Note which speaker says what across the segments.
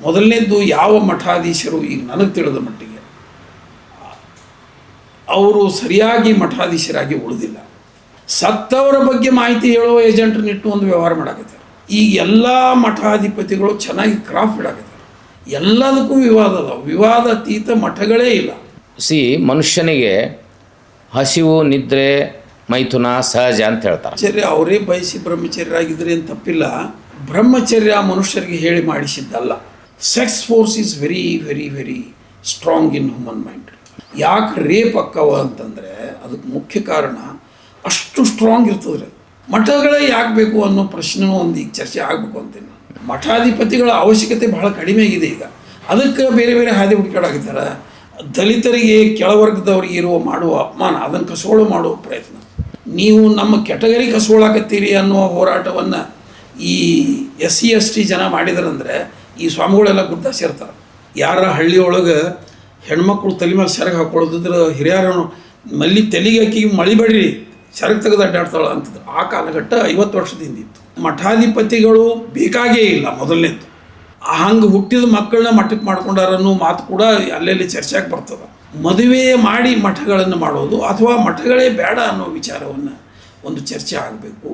Speaker 1: ಮೊದಲನೇದ್ದು ಯಾವ ಮಠಾಧೀಶರು ಈಗ ನನಗೆ ತಿಳಿದ ಮಟ್ಟಿಗೆ ಅವರು ಸರಿಯಾಗಿ ಮಠಾಧೀಶರಾಗಿ ಉಳಿದಿಲ್ಲ. ಸತ್ತವರ ಬಗ್ಗೆ ಮಾಹಿತಿ ಹೇಳೋ ಏಜೆಂಟ್ರನ್ನಿಟ್ಟು ಒಂದು ವ್ಯವಹಾರ ಮಾಡಾಕತ್ತಾರೆ. ಈಗ ಎಲ್ಲ ಮಠಾಧಿಪತಿಗಳು ಚೆನ್ನಾಗಿ ಕ್ರಾಫ್ಟ್ ಇಡಾಕತ್ತಾರೆ. ಎಲ್ಲದಕ್ಕೂ ವಿವಾದ ಅದಾವೆ, ವಿವಾದಾತೀತ ಮಠಗಳೇ ಇಲ್ಲ.
Speaker 2: ಮನುಷ್ಯನಿಗೆ ಹಸಿವು, ನಿದ್ರೆ, ಮೈಥುನ ಸಹಜ ಅಂತ ಹೇಳ್ತಾರೆ.
Speaker 1: ಬ್ರಹ್ಮಚರ್ಯ ಅವರೇ ಬಯಸಿ ಬ್ರಹ್ಮಚರ್ಯರಾಗಿದ್ದರೆ ಏನು ತಪ್ಪಿಲ್ಲ. ಬ್ರಹ್ಮಚರ್ಯ ಮನುಷ್ಯರಿಗೆ ಹೇಳಿ ಮಾಡಿಸಿದ್ದಲ್ಲ. Sex force is very very very strong in human mind. ಯಾಕೆ ರೇಪ್ ಅಕ್ಕವ ಅಂತಂದರೆ ಅದಕ್ಕೆ ಮುಖ್ಯ ಕಾರಣ ಅಷ್ಟು ಸ್ಟ್ರಾಂಗ್ ಇರ್ತದೆ. ಮಠಗಳೇ ಯಾಕೆ ಬೇಕು ಅನ್ನೋ ಪ್ರಶ್ನೆನೂ ಒಂದು ಈಗ ಚರ್ಚೆ ಆಗಬೇಕು ಅಂತೀನಿ ನಾನು. ಮಠಾಧಿಪತಿಗಳ ಅವಶ್ಯಕತೆ ಬಹಳ ಕಡಿಮೆ ಆಗಿದೆ ಈಗ. ಅದಕ್ಕೆ ಬೇರೆ ಬೇರೆ ಹಾದಿ ಹುಡುಕಾಡಾಗಿದ್ದಾರೆ. ದಲಿತರಿಗೆ, ಕೆಳವರ್ಗದವರಿಗೆ ಮಾಡುವ ಅಪಮಾನ, ಅದನ್ನು ಕಸೋಳು ಮಾಡುವ ಪ್ರಯತ್ನ. ನೀವು ನಮ್ಮ ಕೆಟಗರಿ ಕಸೋಳಾಕತ್ತೀರಿ ಅನ್ನುವ ಹೋರಾಟವನ್ನು ಈ SC/ST ಜನ ಮಾಡಿದ್ರಂದರೆ ಈ ಸ್ವಾಮಿಗಳೆಲ್ಲ ಗುಡ್ಡ ಸೇರ್ತಾರೆ. ಯಾರ ಹಳ್ಳಿಯೊಳಗೆ ಹೆಣ್ಮಕ್ಳು ತಲೆ ಮೇಲೆ ಸೆರಗು ಹಾಕೊಳ್ಳೋದಿದ್ರೆ ಹಿರಿಯರನ್ನು ಮಲ್ಲಿ ತಲೆಗೆ ಹಾಕಿ ಮಳಿಬೇಡ್ರಿ, ಸೆರಗು ತೆಗೆದು ಅಡ್ಡಾಡ್ತಾಳೆ ಅಂತಂದ್ರೆ ಆ ಕಾಲಘಟ್ಟ 50 ವರ್ಷದಿಂದ ಇತ್ತು. ಮಠಾಧಿಪತಿಗಳು ಬೇಕಾಗೇ ಇಲ್ಲ. ಮೊದಲನೇದು ಹಂಗೆ ಹುಟ್ಟಿದ ಮಕ್ಕಳನ್ನ ಮಠಕ್ಕೆ ಮಾಡ್ಕೊಂಡಾರನ್ನೋ ಮಾತು ಕೂಡ ಅಲ್ಲೆಲ್ಲಿ ಚರ್ಚೆಗೆ ಬರ್ತದೆ. ಮದುವೆ ಮಾಡಿ ಮಠಗಳನ್ನು ಮಾಡೋದು ಅಥವಾ ಮಠಗಳೇ ಬೇಡ ಅನ್ನೋ ವಿಚಾರವನ್ನು ಒಂದು ಚರ್ಚೆ ಆಗಬೇಕು.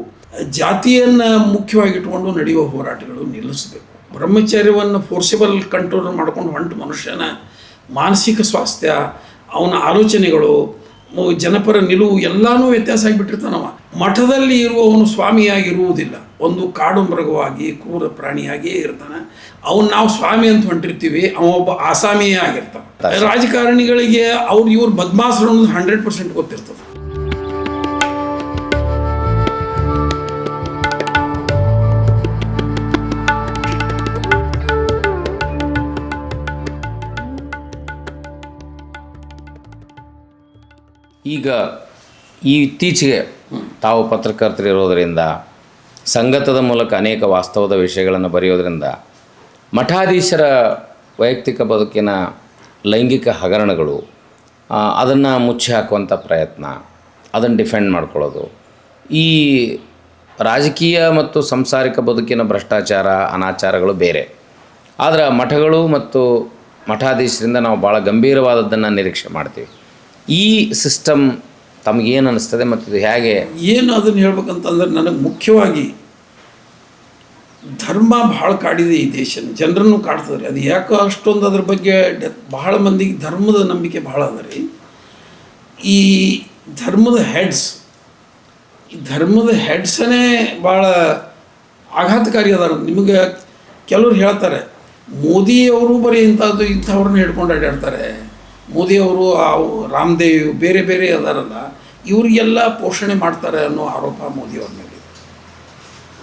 Speaker 1: ಜಾತಿಯನ್ನು ಮುಖ್ಯವಾಗಿಟ್ಕೊಂಡು ನಡೆಯುವ ಹೋರಾಟಗಳು ನಿಲ್ಲಿಸಬೇಕು. ಬ್ರಹ್ಮಚರ್ಯವನ್ನು ಫೋರ್ಸಿಬಲ್ ಕಂಟ್ರೋಲ್ ಮಾಡ್ಕೊಂಡು ಹೊಂಟು ಮನುಷ್ಯನ ಮಾನಸಿಕ ಸ್ವಾಸ್ಥ್ಯ, ಅವನ ಆಲೋಚನೆಗಳು, ಜನಪರ ನಿಲುವು ಎಲ್ಲನೂ ವ್ಯತ್ಯಾಸ ಆಗಿಬಿಟ್ಟಿರ್ತಾನವ. ಮಠದಲ್ಲಿ ಇರುವವನು ಸ್ವಾಮಿಯಾಗಿರುವುದಿಲ್ಲ. ಒಂದು ಕಾಡು ಮೃಗವಾಗಿ, ಕ್ರೂರ ಪ್ರಾಣಿಯಾಗಿಯೇ ಇರ್ತಾನೆ. ಅವನು ನಾವು ಸ್ವಾಮಿ ಅಂತ ಹೊಂಟಿರ್ತೀವಿ, ಅವೊಬ್ಬ ಆಸಾಮಿಯೇ ಆಗಿರ್ತಾನೆ. ರಾಜಕಾರಣಿಗಳಿಗೆ ಇವ್ರು ಬದ್ಮಾಸರು ಅನ್ನೋದು 100% ಗೊತ್ತಿರ್ತದೆ.
Speaker 2: ಈಗ ಇತ್ತೀಚೆಗೆ ತಾವು ಪತ್ರಕರ್ತರಿರೋದರಿಂದ, ಸಂಗತದ ಮೂಲಕ ಅನೇಕ ವಾಸ್ತವದ ವಿಷಯಗಳನ್ನು ಬರೆಯೋದರಿಂದ ಮಠಾಧೀಶರ ವೈಯಕ್ತಿಕ ಬದುಕಿನ ಲೈಂಗಿಕ ಹಗರಣಗಳು, ಅದನ್ನು ಮುಚ್ಚಿ ಹಾಕುವಂಥ ಪ್ರಯತ್ನ, ಅದನ್ನು ಡಿಫೆಂಡ್ ಮಾಡ್ಕೊಳ್ಳೋದು, ಈ ರಾಜಕೀಯ ಮತ್ತು ಸಂಸಾರಿಕ ಬದುಕಿನ ಭ್ರಷ್ಟಾಚಾರ, ಅನಾಚಾರಗಳು ಬೇರೆ. ಆದರೆ ಮಠಗಳು ಮತ್ತು ಮಠಾಧೀಶರಿಂದ ನಾವು ಭಾಳ ಗಂಭೀರವಾದದ್ದನ್ನು ನಿರೀಕ್ಷೆ ಮಾಡ್ತೀವಿ. ಈ ಸಿಸ್ಟಮ್ ತಮಗೇನು ಅನ್ನಿಸ್ತದೆ ಮತ್ತು ಇದು ಹೇಗೆ
Speaker 1: ಏನು ಅದನ್ನು ಹೇಳ್ಬೇಕಂತಂದ್ರೆ, ನನಗೆ ಮುಖ್ಯವಾಗಿ ಧರ್ಮ ಭಾಳ ಕಾಡಿದೆ ಈ ದೇಶ, ಜನರನ್ನು ಕಾಡ್ತದೆ. ಅದು ಯಾಕೋ ಅಷ್ಟೊಂದು ಅದ್ರ ಬಗ್ಗೆ ಬಹಳ ಮಂದಿಗೆ ಧರ್ಮದ ನಂಬಿಕೆ ಭಾಳ ಅದ ರೀ. ಈ ಧರ್ಮದ ಹೆಡ್ಸನೇ ಭಾಳ ಆಘಾತಕಾರಿ ಅದಾರ. ನಿಮಗೆ ಕೆಲವ್ರು ಹೇಳ್ತಾರೆ, ಮೋದಿಯವರು ಬರೀ ಇಂಥವ್ರನ್ನ ಹಿಡ್ಕೊಂಡು ಅಡ್ಡಾಡ್ತಾರೆ, ಮೋದಿಯವರು ರಾಮದೇವ್ ಬೇರೆ ಬೇರೆ ಅದಾರಲ್ಲ, ಇವರಿಗೆಲ್ಲ ಪೋಷಣೆ ಮಾಡ್ತಾರೆ ಅನ್ನೋ ಆರೋಪ ಮೋದಿಯವ್ರ ಮೇಲೆ.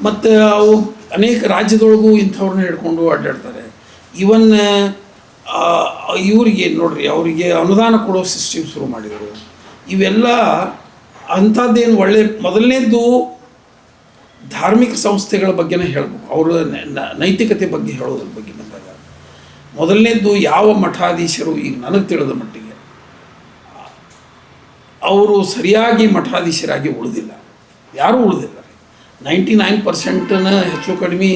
Speaker 1: ಮತ್ತು ಅವು ಅನೇಕ ರಾಜ್ಯದೊಳಗೂ ಇಂಥವ್ರನ್ನ ಹಿಡ್ಕೊಂಡು ಅಡ್ಡಾಡ್ತಾರೆ. ಇವನ್ ಇವರಿಗೆ ನೋಡ್ರಿ, ಅವರಿಗೆ ಅನುದಾನ ಕೊಡೋ ಸಿಸ್ಟಮ್ ಶುರು ಮಾಡಿದರು. ಇವೆಲ್ಲ ಅಂಥದ್ದೇನು ಒಳ್ಳೆ. ಮೊದಲನೇದ್ದು ಧಾರ್ಮಿಕ ಸಂಸ್ಥೆಗಳ ಬಗ್ಗೆನೇ ಹೇಳಬೇಕು. ಅವರ ನೈತಿಕತೆ ಬಗ್ಗೆ ಹೇಳೋದ್ರ ಬಗ್ಗೆ ಬಂದಾಗ ಮೊದಲನೇದ್ದು ಯಾವ ಮಠಾಧೀಶರು ಈಗ ನನಗೆ ತಿಳಿದ ಮಟ್ಟಿಗೆ ಅವರು ಸರಿಯಾಗಿ ಮಠಾಧೀಶರಾಗಿ ಉಳಿದಿಲ್ಲ. ಯಾರೂ ಉಳಿದಿಲ್ಲ. 99% ಹೆಚ್ಚು ಕಡಿಮೆ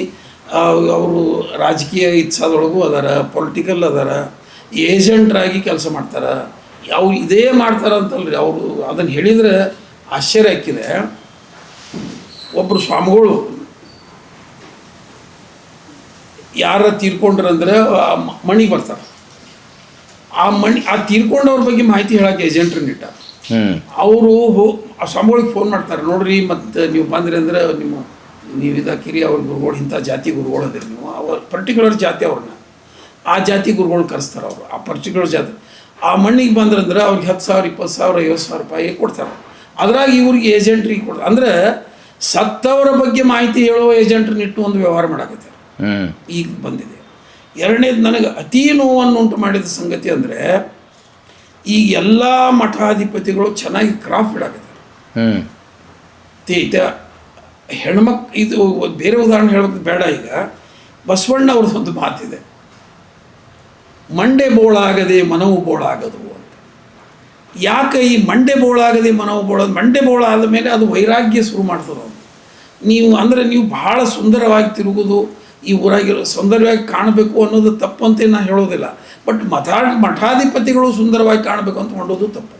Speaker 1: ಅವರು ರಾಜಕೀಯ ಇಚ್ಛಾದೊಳಗೂ ಅದಾರ, ಪೊಲಿಟಿಕಲ್ ಅದಾರ, ಏಜೆಂಟ್ರಾಗಿ ಕೆಲಸ ಮಾಡ್ತಾರೆ. ಅವ್ರು ಇದೇ ಮಾಡ್ತಾರೆ ಅಂತಲ್ರಿ. ಅವರು ಅದನ್ನು ಹೇಳಿದರೆ ಆಶ್ಚರ್ಯ ಆಕ್ಕಿದೆ. ಒಬ್ಬರು ಸ್ವಾಮಿಗಳು ಯಾರ ತೀರ್ಕೊಂಡ್ರಂದ್ರೆ ಮಣಿಗೆ ಬರ್ತಾರೆ. ಆ ತೀರ್ಕೊಂಡವ್ರ ಬಗ್ಗೆ ಮಾಹಿತಿ ಹೇಳೋಕ್ಕೆ ಏಜೆಂಟ್ರನ್ನಿಟ್ಟ. ಅವರು ಸ್ವಾಮಿಗಳಿಗೆ ಫೋನ್ ಮಾಡ್ತಾರೆ, ನೋಡ್ರಿ ಮತ್ತು ನೀವು ಬಂದ್ರಿ ಅಂದ್ರೆ ನೀವು ಇದಾಕಿರಿ, ಅವ್ರ ಗುರುಗಳು ಇಂಥ ಜಾತಿ ಗುರುಗಳು ಅದಿರಿ, ನೀವು ಅವ್ರ ಪರ್ಟಿಕ್ಯುಲರ್ ಜಾತಿ ಅವ್ರನ್ನ ಆ ಜಾತಿ ಗುರುಗಳು ಕರೆಸ್ತಾರೆ. ಅವರು ಆ ಪರ್ಟಿಕ್ಯುಲರ್ ಜಾತಿ ಆ ಮಣ್ಣಿಗೆ ಬಂದ್ರಂದ್ರೆ ಅವ್ರಿಗೆ 10,000, 20,000, 50,000 ರೂಪಾಯಿ ಕೊಡ್ತಾರೆ. ಅದ್ರಾಗ ಇವ್ರಿಗೆ ಏಜೆಂಟ್ರಿಗೆ ಕೊಡ್ತಾರೆ. ಅಂದರೆ ಸತ್ತವರ ಬಗ್ಗೆ ಮಾಹಿತಿ ಹೇಳೋ ಏಜೆಂಟ್ರನ್ನಿಟ್ಟು ಒಂದು ವ್ಯವಹಾರ ಮಾಡಾಕತ್ತಾರೆ. ಈಗ ಬಂದಿದೆ. ಎರಡನೇದು ನನಗೆ ಅತೀ ನೋವನ್ನು ಉಂಟು ಮಾಡಿದ ಸಂಗತಿ ಅಂದರೆ, ಈಗ ಎಲ್ಲ ಮಠಾಧಿಪತಿಗಳು ಚೆನ್ನಾಗಿ ಕ್ರಾಫ್ಟ್ ಇಡಾಕತ್ತಾರೆ. ಇದು ಬೇರೆ ಉದಾಹರಣೆ ಹೇಳೋದು ಬೇಡ. ಈಗ ಬಸವಣ್ಣ ಅವ್ರದ್ದೊಂದು ಮಾತಿದೆ, ಮಂಡೆ ಬೋಳಾಗದೆ ಮನವು ಬೋಳಾಗದು ಅಂತ. ಯಾಕೆ ಈ ಮಂಡೆ ಬೋಳಾಗದೆ ಮನವು ಬೋಳೋದು? ಮಂಡೆ ಬೋಳ ಆದ ಮೇಲೆ ಅದು ವೈರಾಗ್ಯ ಶುರು ಮಾಡ್ತದೆ ಅಂತ. ನೀವು ಅಂದರೆ ನೀವು ಭಾಳ ಸುಂದರವಾಗಿ ತಿರುಗೋದು, ಈ ಊರಾಗಿರೋ ಸೌಂದರ್ಯವಾಗಿ ಕಾಣಬೇಕು ಅನ್ನೋದು ತಪ್ಪು ಅಂತ ನಾನು ಹೇಳೋದಿಲ್ಲ. ಬಟ್ ಮಠಾಧಿಪತಿಗಳು ಸುಂದರವಾಗಿ ಕಾಣಬೇಕು ಅಂತ ಮಾಡೋದು ತಪ್ಪು.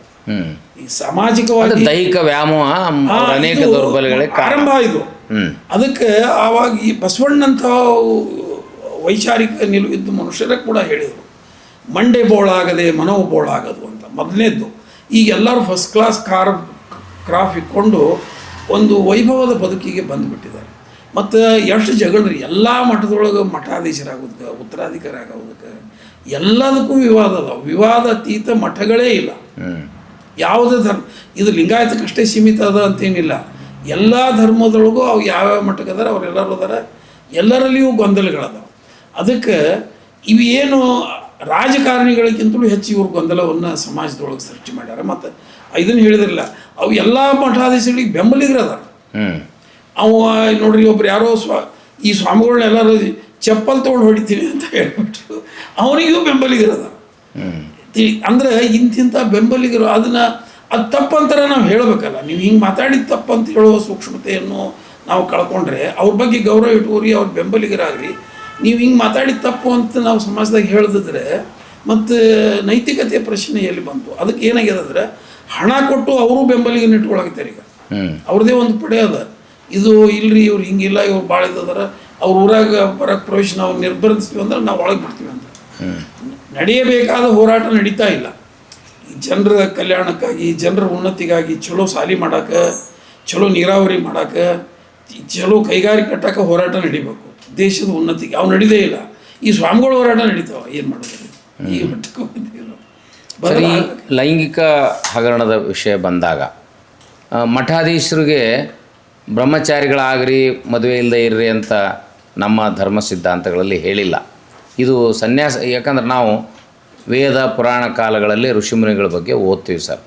Speaker 1: ಈ ಸಾಮಾಜಿಕವಾಗಿ
Speaker 2: ದೈಹಿಕ ವ್ಯಾಮೋಹ ಅನೇಕ ದೌರ್ಬಲ್ಯಗಳಿಗೆ
Speaker 1: ಆರಂಭ ಇದು. ಅದಕ್ಕೆ ಆವಾಗ ಈ ಬಸವಣ್ಣಂಥ ವೈಚಾರಿಕ ನಿಲುವಿದ್ದ ಮನುಷ್ಯರೇ ಕೂಡ ಹೇಳಿದರು, ಮಂಡೆ ಬೋಳಾಗದೆ ಮನವು ಬೋಳಾಗದು ಅಂತ. ಮೊದಲನೇದ್ದು, ಈಗ ಎಲ್ಲರೂ ಫಸ್ಟ್ ಕ್ಲಾಸ್ ಕ್ರಾಫ್ ಇಟ್ಕೊಂಡು ಒಂದು ವೈಭವದ ಬದುಕಿಗೆ ಬಂದುಬಿಟ್ಟಿದ್ದಾರೆ. ಮತ್ತು ಎಷ್ಟು ಜಗಳರಿ ಎಲ್ಲ ಮಠದೊಳಗೆ ಮಠಾಧೀಶರಾಗೋದಕ್ಕೆ, ಉತ್ತರಾಧಿಕಾರಿ ಆಗೋದಕ್ಕೆ, ಎಲ್ಲದಕ್ಕೂ ವಿವಾದ ಅದಾವೆ. ವಿವಾದಾತೀತ ಮಠಗಳೇ ಇಲ್ಲ. ಯಾವುದೇ ಧರ್ಮ, ಇದು ಲಿಂಗಾಯತಕ್ಕಷ್ಟೇ ಸೀಮಿತ ಅದ ಅಂತೇನಿಲ್ಲ. ಎಲ್ಲ ಧರ್ಮದೊಳಗೂ ಅವು ಯಾವ್ಯಾವ ಮಠಕ್ಕೆ ಅದಾರ ಅವರೆಲ್ಲರೂ ಅದಾರ, ಎಲ್ಲರಲ್ಲಿಯೂ ಗೊಂದಲಗಳದಾವೆ. ಅದಕ್ಕೆ ಇವು ಏನು ರಾಜಕಾರಣಿಗಳಿಗಿಂತಲೂ ಹೆಚ್ಚು ಇವ್ರ ಗೊಂದಲವನ್ನು ಸಮಾಜದೊಳಗೆ ಸೃಷ್ಟಿ ಮಾಡ್ಯಾರ. ಮತ್ತು ಇದನ್ನು ಹೇಳಿದ್ರಲ್ಲ, ಅವು ಎಲ್ಲ ಮಠಾಧೀಶಗಳಿಗೆ ಬೆಂಬಲಿಗರು ಅದಾರ. ಅವ ನೋಡ್ರಿ, ಒಬ್ರು ಯಾರೋ ಈ ಸ್ವಾಮಿಗಳನ್ನೆಲ್ಲರೂ ಚಪ್ಪಲ್ ತೊಗೊಂಡು ಹೊಡಿತೀನಿ ಅಂತ ಹೇಳ್ಬಿಟ್ಟು ಅವನಿಗೂ ಬೆಂಬಲಿಗರು ಅದಾರ. ಅಂದರೆ ಇಂತಿಂಥ ಬೆಂಬಲಿಗರು ಅದು ತಪ್ಪಂತರ ನಾವು ಹೇಳಬೇಕಲ್ಲ. ನೀವು ಹಿಂಗೆ ಮಾತಾಡಿದ ತಪ್ಪಂತ ಹೇಳುವ ಸೂಕ್ಷ್ಮತೆಯನ್ನು ನಾವು ಕಳ್ಕೊಂಡ್ರೆ ಅವ್ರ ಬಗ್ಗೆ ಗೌರವ ಇಟ್ಕೋರಿ, ಅವ್ರ ಬೆಂಬಲಿಗರಾಗ್ರಿ. ನೀವು ಹಿಂಗೆ ಮಾತಾಡಿದ ತಪ್ಪು ಅಂತ ನಾವು ಸಮಾಜದಾಗ ಹೇಳಿದ್ರೆ ಮತ್ತು ನೈತಿಕತೆಯ ಪ್ರಶ್ನೆ ಎಲ್ಲಿ ಬಂತು? ಅದಕ್ಕೆ ಏನಾಗ್ಯದಂದ್ರೆ, ಹಣ ಕೊಟ್ಟು ಅವರು ಬೆಂಬಲಿಗನ ಇಟ್ಕೊಳಕತ್ತಾರೆ. ಈಗ ಅವ್ರದ್ದೇ ಒಂದು ಪಡೆ ಅದ, ಇದು ಇಲ್ರಿ ಇವ್ರು ಹಿಂಗಿಲ್ಲ, ಇವ್ರು ಭಾಳ ಇದ್ದದಾರ, ಅವ್ರ ಊರಾಗ ಬರೋಕ್ಕೆ ಪ್ರವೇಶ ನಾವು ನಿರ್ಬಂಧಿಸ್ತೀವಿ ಅಂದ್ರೆ ನಾವು ಒಳಗೆ ಬಿಡ್ತೀವಿ ಅಂತ. ನಡೆಯಬೇಕಾದ ಹೋರಾಟ ನಡೀತಾ ಇಲ್ಲ. ಜನರ ಕಲ್ಯಾಣಕ್ಕಾಗಿ, ಜನರ ಉನ್ನತಿಗಾಗಿ, ಚಲೋ ಸಾಲಿ ಮಾಡೋಕೆ, ಚಲೋ ನೀರಾವರಿ ಮಾಡೋಕೆ, ಚಲೋ ಕೈಗಾರಿಕೆ ಕಟ್ಟೋಕೆ ಹೋರಾಟ ನಡಿಬೇಕು. ದೇಶದ ಉನ್ನತಿಗೆ ಅವು ನಡೀದೇ ಇಲ್ಲ. ಈ ಸ್ವಾಮಿಗಳ ಹೋರಾಟ ನಡೀತಾವ, ಏನು ಮಾಡೋದು? ಈ ಮಟ್ಟಕ್ಕೆ
Speaker 2: ಸರಿ. ಲೈಂಗಿಕ ಹಗರಣದ ವಿಷಯ ಬಂದಾಗ ಮಠಾಧೀಶರಿಗೆ ಬ್ರಹ್ಮಚಾರಿಗಳಾಗ್ರಿ, ಮದುವೆ ಇಲ್ಲದೆ ಇರ್ರಿ ಅಂತ ನಮ್ಮ ಧರ್ಮ ಸಿದ್ಧಾಂತಗಳಲ್ಲಿ ಹೇಳಿಲ್ಲ. ಇದು ಸನ್ಯಾಸ. ಯಾಕಂದ್ರೆ ನಾವು ವೇದ ಪುರಾಣ ಕಾಲಗಳಲ್ಲಿ ಋಷಿಮುನಿಗಳ ಬಗ್ಗೆ ಓದ್ತೀವಿ ಸರ್.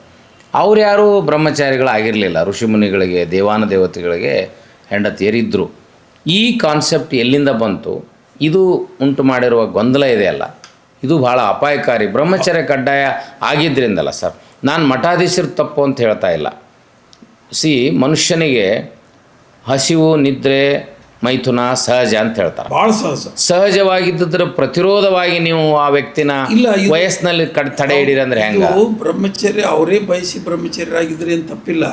Speaker 2: ಅವ್ರು ಯಾರೂ ಬ್ರಹ್ಮಚಾರಿಗಳಾಗಿರಲಿಲ್ಲ. ಋಷಿಮುನಿಗಳಿಗೆ, ದೇವಾನ ದೇವತೆಗಳಿಗೆ ಹೆಂಡತಿಯರಿದ್ದರು. ಈ ಕಾನ್ಸೆಪ್ಟ್ ಎಲ್ಲಿಂದ ಬಂತು? ಇದು ಉಂಟು ಮಾಡಿರುವ ಗೊಂದಲ ಇದೆಯಲ್ಲ, ಇದು ಭಾಳ ಅಪಾಯಕಾರಿ. ಬ್ರಹ್ಮಚರ್ಯ ಕಡ್ಡಾಯ ಆಗಿದ್ದರಿಂದಲ್ಲ ಸರ್. ನಾನು ಮಠಾಧೀಶರು ತಪ್ಪು ಅಂತ ಹೇಳ್ತಾ ಇಲ್ಲ. ಮನುಷ್ಯನಿಗೆ ಹಸಿವು, ನಿದ್ರೆ, ಮೈಥುನ ಸಹಜ ಅಂತ ಹೇಳ್ತಾರೆ.
Speaker 1: ಭಾಳ
Speaker 2: ಸಹಜವಾಗಿದ್ದರೆ ಪ್ರತಿರೋಧವಾಗಿ ನೀವು ಆ ವ್ಯಕ್ತಿನ ವಯಸ್ಸಿನಲ್ಲಿ ತಡೆ ಹಿಡೀರಿ ಅಂದ್ರೆ ಹೆಂಗೆ?
Speaker 1: ಬ್ರಹ್ಮಚರ್ಯ ಅವರೇ ಬಯಸಿ ಬ್ರಹ್ಮಚರ್ಯರಾಗಿದ್ದರೆ ಏನು ತಪ್ಪಿಲ್ಲ.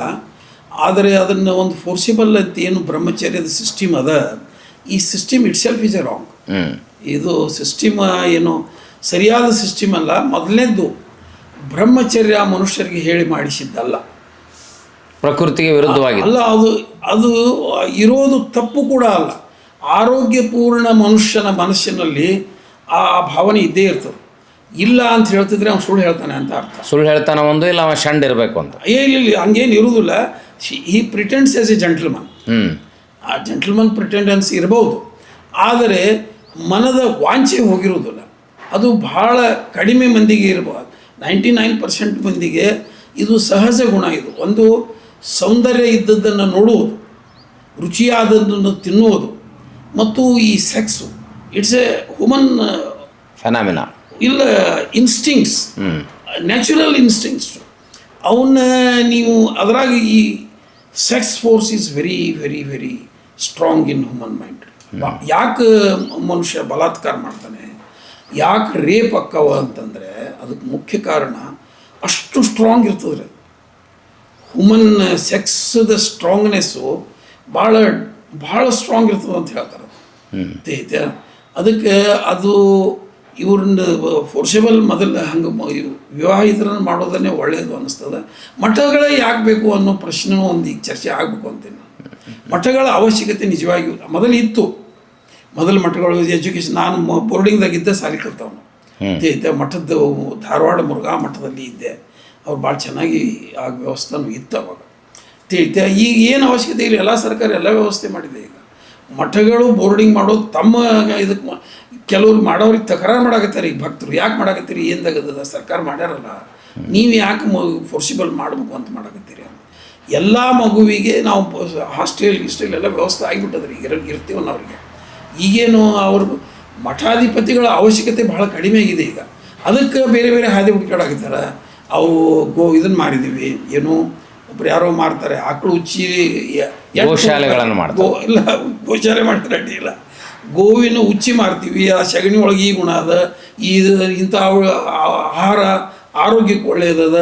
Speaker 1: ಆದರೆ ಅದನ್ನು ಒಂದು ಫೋರ್ಸಿಬಲ್ ಅಂತ ಏನು ಬ್ರಹ್ಮಚರ್ಯದ ಸಿಸ್ಟಮ್ ಅದ, ಈ system it self is A wrong. ಇದು ಸಿಸ್ಟಮ್ ಏನು ಸರಿಯಾದ ಸಿಸ್ಟಮ್ ಅಲ್ಲ. ಮೊದಲನೇದ್ದು, ಬ್ರಹ್ಮಚರ್ಯ ಮನುಷ್ಯರಿಗೆ ಹೇಳಿ ಮಾಡಿಸಿದ್ದಲ್ಲ,
Speaker 2: ಪ್ರಕೃತಿಗೆ ವಿರುದ್ಧವಾಗಿ
Speaker 1: ಅಲ್ಲ. ಅದು ಇರೋದು ತಪ್ಪು ಕೂಡ ಅಲ್ಲ. ಆರೋಗ್ಯಪೂರ್ಣ ಮನುಷ್ಯನ ಮನಸ್ಸಿನಲ್ಲಿ ಆ ಭಾವನೆ ಇದ್ದೇ ಇರ್ತದೆ. ಇಲ್ಲ ಅಂತ ಹೇಳ್ತಿದ್ರೆ ಅವ್ನು ಸುಳ್ಳು ಹೇಳ್ತಾನೆ ಅಂತ ಅರ್ಥ.
Speaker 2: ಸುಳ್ಳು ಹೇಳ್ತಾನೆ ಒಂದು, ಇಲ್ಲ ಅವ ಶಂಡ್ ಇರಬೇಕು ಅಂತ.
Speaker 1: ಇಲ್ಲ, ಹಂಗೇನು ಇರುವುದಿಲ್ಲ. ಈ ಪ್ರಿಟೆಂಡ್ಸ್ ಆಸ್ ಎ ಜೆಂಟಲ್ಮನ್. ಆ ಜೆಂಟಲ್ಮನ್ ಪ್ರಿಟೆಂಡೆನ್ಸ್ ಇರ್ಬೋದು, ಆದರೆ ಮನದ ವಾಂಛೆ ಹೋಗಿರೋದಿಲ್ಲ. ಅದು ಭಾಳ ಕಡಿಮೆ ಮಂದಿಗೆ ಇರ್ಬೋದು. 99% ಮಂದಿಗೆ ಇದು ಸಹಜ ಗುಣ. ಇದು ಒಂದು ಸೌಂದರ್ಯ ಇದ್ದದ್ದನ್ನು ನೋಡುವುದು, ರುಚಿಯಾದದ್ದನ್ನು ತಿನ್ನುವುದು, ಮತ್ತು ಈ sex it's A human
Speaker 2: phenomena.
Speaker 1: ಇಲ್ಲ, ಇನ್ಸ್ಟಿಂಕ್ಟ್ಸ್, ನ್ಯಾಚುರಲ್ ಇನ್ಸ್ಟಿಂಕ್ಟ್ಸ್. ಅವನ್ನ ನೀವು ಅದರಾಗ ಈ sex force is very very very strong in human mind. ಯಾಕೆ ಮನುಷ್ಯ ಬಲಾತ್ಕಾರ ಮಾಡ್ತಾನೆ, ಯಾಕೆ ರೇಪ್ ಅಕ್ಕವ ಅಂತಂದರೆ ಅದಕ್ಕೆ ಮುಖ್ಯ ಕಾರಣ ಅಷ್ಟು ಸ್ಟ್ರಾಂಗ್ ಇರ್ತದೆ. ಹ್ಯೂಮನ್ ಸೆಕ್ಸ್ದ ಸ್ಟ್ರಾಂಗ್ನೆಸ್ಸು ಭಾಳ ಭಾಳ ಸ್ಟ್ರಾಂಗ್ ಇರ್ತದೆ ಅಂತ ಹೇಳ್ತಾರೆ. ಐತೆ ಅದಕ್ಕೆ ಅದು ಇವ್ರನ್ನ ಫೋರ್ಸೇಬಲ್ ಮೊದಲು ಹಂಗೆ ವಿವಾಹಿತರನ್ನು ಮಾಡೋದನ್ನೇ ಒಳ್ಳೆಯದು ಅನ್ನಿಸ್ತದೆ. ಮಠಗಳೇ ಯಾಕೆ ಬೇಕು ಅನ್ನೋ ಪ್ರಶ್ನೆನೂ ಒಂದು ಈಗ ಚರ್ಚೆ ಆಗಬೇಕು ಅಂತೀನಿ ನಾನು. ಮಠಗಳ ಅವಶ್ಯಕತೆ ನಿಜವಾಗಿಯೂ ಮೊದಲು ಇತ್ತು. ಮೊದಲು ಮಠಗಳು ಎಜುಕೇಷನ್, ನಾನು ಬೋರ್ಡಿಂಗ್ದಾಗಿದ್ದೆ, ಸಾಲಿ ಕಲ್ತವನು ಐತೆ. ಮಠದ್ದು ಧಾರವಾಡ ಮುರುಘಾ ಮಠದಲ್ಲಿ ಇದ್ದೆ. ಅವ್ರು ಭಾಳ ಚೆನ್ನಾಗಿ ಆ ವ್ಯವಸ್ಥೆನೂ ಇತ್ತು ಅವಾಗ. ತಿಳಿತೆ. ಈಗ ಏನು ಅವಶ್ಯಕತೆ ಇಲ್ಲ, ಎಲ್ಲ ಸರ್ಕಾರ ಎಲ್ಲ ವ್ಯವಸ್ಥೆ ಮಾಡಿದೆ. ಈಗ ಮಠಗಳು ಬೋರ್ಡಿಂಗ್ ಮಾಡೋದು ತಮ್ಮ ಇದಕ್ಕೆ ಕೆಲವ್ರು ಮಾಡೋರಿಗೆ ತಕರಾರು ಮಾಡಾಕತ್ತಾರೆ. ಈಗ ಭಕ್ತರು ಯಾಕೆ ಮಾಡಾಕತ್ತೀರಿ, ಏನ್ದಾಗದ ಸರ್ಕಾರ ಮಾಡ್ಯಾರಲ್ಲ, ನೀವು ಯಾಕೆ ಫೋರ್ಸಿಬಲ್ ಮಾಡಬೇಕು ಅಂತ ಮಾಡಾಕತ್ತೀರಿ ಅಂತ. ಎಲ್ಲ ಮಗುವಿಗೆ ನಾವು ಹಾಸ್ಟೆಲ್ ಎಲ್ಲ ವ್ಯವಸ್ಥೆ ಆಗಿಬಿಟ್ಟದ್ರಿ. ಇರ್ತೀವನ್ನ ಅವರಿಗೆ. ಈಗೇನು ಅವ್ರಿಗೆ ಮಠಾಧಿಪತಿಗಳ ಅವಶ್ಯಕತೆ ಭಾಳ ಕಡಿಮೆ ಆಗಿದೆ. ಈಗ ಅದಕ್ಕೆ ಬೇರೆ ಬೇರೆ ಹಾದಿ ಹುಡುಕಾಡಾಕತ್ತಾರೆ. ಅವು ಇದನ್ನು ಮಾರಿದ್ದೀವಿ, ಏನು ಒಬ್ರು ಯಾರೋ ಮಾರ್ತಾರೆ, ಆಕಳು ಉಚ್ಚಿ
Speaker 2: ಗೋಶಾಲೆಗಳನ್ನು ಮಾಡ್ತಾರೆ.
Speaker 1: ಇಲ್ಲ, ಗೋಶಾಲೆ ಮಾಡ್ತಾರೆ ಅಡ್ಡಿ ಇಲ್ಲ. ಗೋವಿನ ಉಚ್ಚಿ ಮಾರ್ತೀವಿ, ಆ ಸಗಣಿ ಒಳಗೆ ಈ ಗುಣ ಅದ, ಇದು ಇಂಥ ಆಹಾರ ಆರೋಗ್ಯಕ್ಕೆ ಒಳ್ಳೆಯದದ,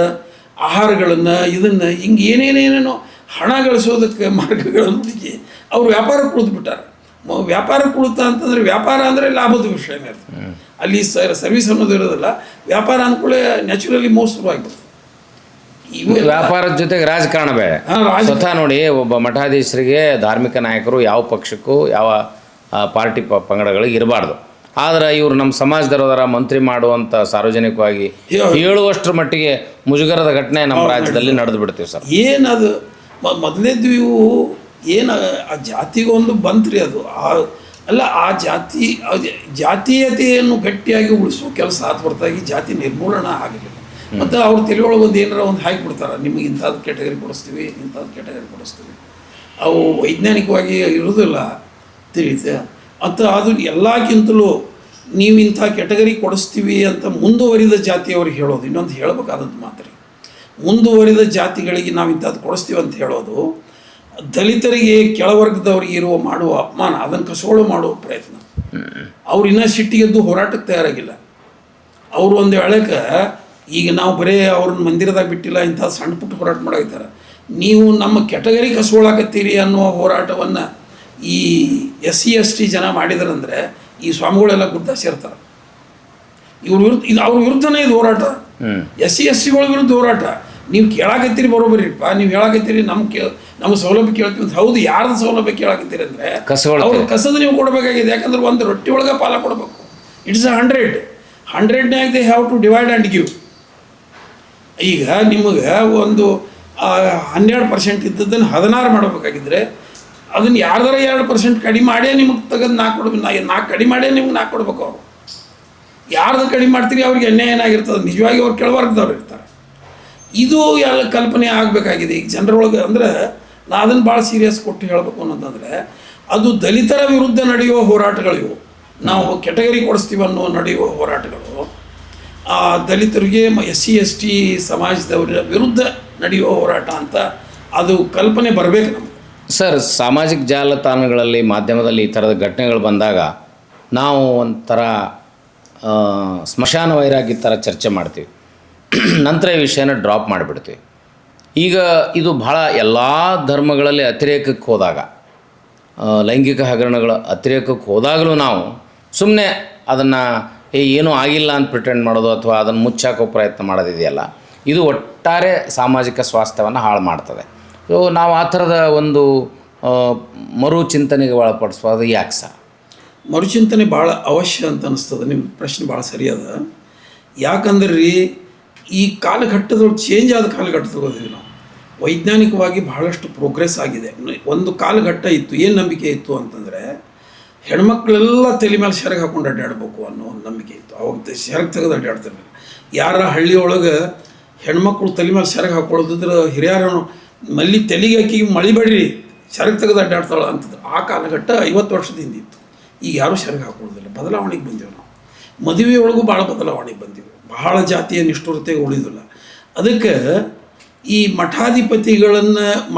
Speaker 1: ಆಹಾರಗಳನ್ನು ಇದನ್ನು ಹಿಂಗೆ ಏನೇನೇನೇನೋ ಹಣ ಗಳಿಸೋದಕ್ಕೆ ಮಾರ್ಗಗಳನ್ನು ಹುಡುಕಿ ಅವ್ರು ವ್ಯಾಪಾರಕ್ಕೆ ಕುಳಿತುಬಿಟ್ಟಾರೆ. ವ್ಯಾಪಾರಕ್ಕೆ ಕುಳಿತ ಅಂತಂದರೆ ವ್ಯಾಪಾರ ಅಂದರೆ ಲಾಭದ ವಿಷಯನೇ ಇರ್ತದೆ. ಅಲ್ಲಿ ಸರ್ವಿಸ್ ಅನ್ನೋದು ಇರೋದಿಲ್ಲ. ವ್ಯಾಪಾರ ಅಂದ್ಕೊಳ್ಳೆ ನ್ಯಾಚುರಲಿ ಮೋಸವಾಗಿಬಿಡ್ತದೆ.
Speaker 2: ವ್ಯಾಪಾರದ ಜೊತೆಗೆ ರಾಜಕಾರಣ ಬೇರೆ. ಸ್ವತಃ ನೋಡಿ, ಒಬ್ಬ ಮಠಾಧೀಶರಿಗೆ ಧಾರ್ಮಿಕ ನಾಯಕರು ಯಾವ ಪಕ್ಷಕ್ಕೂ ಯಾವ ಪಾರ್ಟಿ ಪಂಗಡಗಳಿಗೆ ಇರಬಾರ್ದು. ಆದರೆ ಇವರು ನಮ್ಮ ಸಮಾಜದವರ ಮಂತ್ರಿ ಮಾಡುವಂಥ ಸಾರ್ವಜನಿಕವಾಗಿ ಹೇಳುವಷ್ಟರ ಮಟ್ಟಿಗೆ ಮುಜುಗರದ ಘಟನೆ ನಮ್ಮ ರಾಜ್ಯದಲ್ಲಿ ನಡೆದು ಬಿಡ್ತೀವಿ ಸರ್.
Speaker 1: ಏನದು ಮೊದಲೇದು ಇವು ಏನು ಆ ಜಾತಿಗೊಂದು ಬಂತ್ರಿ ಅದು ಅಲ್ಲ. ಆ ಜಾತೀಯತೆಯನ್ನು ಗಟ್ಟಿಯಾಗಿ ಉಳಿಸುವ ಕೆಲಸ ಹೊರತಾಗಿ ಜಾತಿ ನಿರ್ಮೂಲನ ಆಗಲಿಲ್ಲ. ಮತ್ತು ಅವ್ರ ತಲೆಯೊಳಗೆ ಒಂದು ಏನಾರ ಒಂದು ಹಾಕಿಬಿಡ್ತಾರೆ, ನಿಮಗೆ ಇಂಥದ್ದು ಕ್ಯಾಟಗರಿ ಕೊಡಿಸ್ತೀವಿ, ಇಂಥದ್ದು ಕ್ಯಾಟಗರಿ ಕೊಡಿಸ್ತೀವಿ. ಅವು ವೈಜ್ಞಾನಿಕವಾಗಿ ಇರೋದಿಲ್ಲ ತಿಳಿಯುತ್ತೆ. ಮತ್ತು ಅದು ಎಲ್ಲಕ್ಕಿಂತಲೂ ನೀವು ಇಂಥ ಕ್ಯಾಟಗರಿ ಕೊಡಿಸ್ತೀವಿ ಅಂತ ಮುಂದುವರಿದ ಜಾತಿಯವ್ರಿಗೆ ಹೇಳೋದು. ಇನ್ನೊಂದು ಹೇಳಬೇಕಾದದ್ದು ಮಾತ್ರ, ಮುಂದುವರಿದ ಜಾತಿಗಳಿಗೆ ನಾವು ಇಂಥದ್ದು ಕೊಡಿಸ್ತೀವಿ ಅಂತ ಹೇಳೋದು ದಲಿತರಿಗೆ, ಕೆಳವರ್ಗದವ್ರಿಗೆ ಮಾಡುವ ಅಪಮಾನ, ಅದನ್ನು ಕಸೋಳು ಮಾಡುವ ಪ್ರಯತ್ನ. ಅವ್ರು ಇನ್ನೂ ಸಿಟ್ಟಿಗೆದ್ದು ಹೋರಾಟಕ್ಕೆ ತಯಾರಾಗಿಲ್ಲ. ಅವರು ಒಂದು ವೇಳೆಗೆ ಈಗ ನಾವು ಬರೀ ಅವ್ರನ್ನ ಮಂದಿರದಾಗ ಬಿಟ್ಟಿಲ್ಲ, ಇಂಥ ಸಣ್ಣ ಪುಟ್ಟ ಹೋರಾಟ ಮಾಡಾಕ್ತಾರೆ. ನೀವು ನಮ್ಮ ಕ್ಯಾಟಗರಿ ಕಸೋಳಾಕತ್ತೀರಿ ಅನ್ನುವ ಹೋರಾಟವನ್ನು ಈ SC/ST ಜನ ಮಾಡಿದ್ರಂದರೆ ಈ ಸ್ವಾಮಿಗಳೆಲ್ಲ ಗುದ್ದ ಸೇರ್ತಾರೆ. ಇವ್ರ ವಿರುದ್ಧ ಇದು ಅವ್ರ ವಿರುದ್ಧನೇ ಇದು ಹೋರಾಟ. SC/STಗಳ ವಿರುದ್ಧ ಹೋರಾಟ. ನೀವು ಕೇಳಾಕತ್ತೀರಿ ಬರೋಬರಿಪ್ಪ, ನೀವು ಹೇಳಾಕತ್ತೀರಿ ನಮ್ಮ ಸೌಲಭ್ಯ ಕೇಳ್ತೀವಿ ಅಂತ. ಹೌದು, ಯಾರ್ದು ಸೌಲಭ್ಯ ಕೇಳಾಕತ್ತೀರಿ ಅಂದರೆ ಅವ್ರ ಕಸದ ನೀವು ಕೊಡಬೇಕಾಗಿದೆ. ಯಾಕಂದ್ರೆ ಒಂದು ರೊಟ್ಟಿ ಒಳಗೆ ಪಾಲ ಕೊಡಬೇಕು. ಇಟ್ಸ್ 100ನ್ಯಾಗ they have to divide and give. ಈಗ ನಿಮಗೆ ಒಂದು 12% ಇದ್ದದ್ದನ್ನು 16 ಮಾಡಬೇಕಾಗಿದ್ರೆ ಅದನ್ನು ಯಾರ್ದಾರ 2% ಕಡಿಮೆ ಮಾಡೇ ನಿಮಗೆ ತೆಗೆದು 4 ಕೊಡ್ಬೇಕು. 4 ಕಡಿಮೆ ಮಾಡೇ ನಿಮ್ಗೆ 4 ಕೊಡ್ಬೇಕು. ಅವರು ಯಾರ್ದು ಕಡಿಮೆ ಮಾಡ್ತೀರಿ ಅವ್ರಿಗೆ ಅನ್ಯಾಯ ಏನಾಗಿರ್ತದೆ. ನಿಜವಾಗಿ ಅವ್ರು ಕೆಳವರ್ಗದವ್ರು ಇರ್ತಾರೆ. ಇದು ಎಲ್ಲ ಕಲ್ಪನೆ ಆಗಬೇಕಾಗಿದೆ ಈಗ ಜನರೊಳಗೆ. ಅಂದರೆ ನಾ ಅದನ್ನು ಭಾಳ ಸೀರಿಯಸ್ ಕೊಟ್ಟು ಹೇಳಬೇಕು ಅನ್ನೋದಂದರೆ, ಅದು ದಲಿತರ ವಿರುದ್ಧ ನಡೆಯುವ ಹೋರಾಟಗಳಿವು. ನಾವು ಕ್ಯಾಟಗರಿ ಕೊಡಿಸ್ತೀವಿ ಅನ್ನೋ ನಡೆಯುವ ಹೋರಾಟಗಳು ದಲಿತರಿಗೆ SC/ST ಸಮಾಜದವರ ವಿರುದ್ಧ ನಡೆಯುವ ಹೋರಾಟ ಅಂತ ಅದು ಕಲ್ಪನೆ ಬರಬೇಕು ನಮಗೆ.
Speaker 2: ಸರ್, ಸಾಮಾಜಿಕ ಜಾಲತಾಣಗಳಲ್ಲಿ, ಮಾಧ್ಯಮದಲ್ಲಿ ಈ ಥರದ ಘಟನೆಗಳು ಬಂದಾಗ ನಾವು ಒಂಥರ ಸ್ಮಶಾನ ವೈರಾಗ್ಯ ಥರ ಚರ್ಚೆ ಮಾಡ್ತೀವಿ. ನಂತರ ಈ ವಿಷಯನ ಡ್ರಾಪ್ ಮಾಡಿಬಿಡ್ತೀವಿ. ಈಗ ಇದು ಭಾಳ ಎಲ್ಲ ಧರ್ಮಗಳಲ್ಲಿ ಅತಿರೇಕಕ್ಕೆ ಹೋದಾಗ, ಲೈಂಗಿಕ ಹಗರಣಗಳ ಅತಿರೇಕಕ್ಕೆ ಹೋದಾಗಲೂ ನಾವು ಸುಮ್ಮನೆ ಅದನ್ನು ಏನೂ ಆಗಿಲ್ಲ ಅಂತ ಪ್ರಿಟೆಂಡ್ ಮಾಡೋದು ಅಥವಾ ಅದನ್ನು ಮುಚ್ಚಾಕೋ ಪ್ರಯತ್ನ ಮಾಡೋದಿದೆಯಲ್ಲ, ಇದು ಒಟ್ಟಾರೆ ಸಾಮಾಜಿಕ ಸ್ವಾಸ್ಥ್ಯವನ್ನು ಹಾಳು ಮಾಡ್ತದೆ. ಸೊ ನಾವು ಆ ಥರದ ಒಂದು ಮರು ಚಿಂತನೆಗೆ ಒಳಪಡಿಸೋದು ಯಾಕೆ ಸರ್?
Speaker 1: ಮರುಚಿಂತನೆ ಭಾಳ ಅವಶ್ಯ ಅಂತ ಅನ್ನಿಸ್ತದೆ. ನಿಮ್ಮ ಪ್ರಶ್ನೆ ಭಾಳ ಸರಿಯಾದ. ಯಾಕಂದ್ರೆ ರೀ, ಈ ಕಾಲಘಟ್ಟದೊಳಗೆ ಚೇಂಜ್ ಆದ ಕಾಲಘಟ್ಟದೊಳಗೆ ನಾವು ವೈಜ್ಞಾನಿಕವಾಗಿ ಬಹಳಷ್ಟು ಪ್ರೋಗ್ರೆಸ್ ಆಗಿದೆ. ಒಂದು ಕಾಲಘಟ್ಟ ಇತ್ತು, ಏನು ನಂಬಿಕೆ ಇತ್ತು ಅಂತಂದರೆ ಹೆಣ್ಮಕ್ಳೆಲ್ಲ ತಲೆ ಮೇಲೆ ಸೆರಗು ಹಾಕೊಂಡು ಅಡ್ಡಾಡಬೇಕು ಅನ್ನೋ ಒಂದು ನಂಬಿಕೆ ಇತ್ತು. ಅವಾಗ ಸೆರಗು ತೆಗೆದು ಅಡ್ಡಾಡ್ತಿರ್ಬೇಕು. ಯಾರ ಹಳ್ಳಿಯೊಳಗೆ ಹೆಣ್ಮಕ್ಳು ತಲೆ ಮೇಲೆ ಸೆರಗು ಹಾಕೊಳ್ಳೋದಿದ್ರೆ ಹಿರಿಯರನ್ನು ಮಲ್ಲಿ ತಲೆಗೆ ಹಾಕಿ ಮಳಿಬೇಡ್ರಿ, ಸೆರಗು ತೆಗೆದು ಅಡ್ಡಾಡ್ತಾಳೆ ಅಂತಂದ್ರೆ ಆ ಕಾಲಘಟ್ಟ 50 ವರ್ಷದ ಹಿಂದಿತ್ತು. ಈಗ ಯಾರೂ ಸೆರಗು ಹಾಕೊಳ್ಳೋದಿಲ್ಲ. ಬದಲಾವಣೆಗೆ ಬಂದೀವಿ ನಾವು. ಮದುವೆಯೊಳಗೂ ಭಾಳ ಬದಲಾವಣೆಗೆ ಬಂದೀವಿ. ಬಹಳ ಜಾತಿಯ ನಿಷ್ಠುರತೆಗೆ ಉಳಿದಿಲ್ಲ. ಅದಕ್ಕೆ ಈ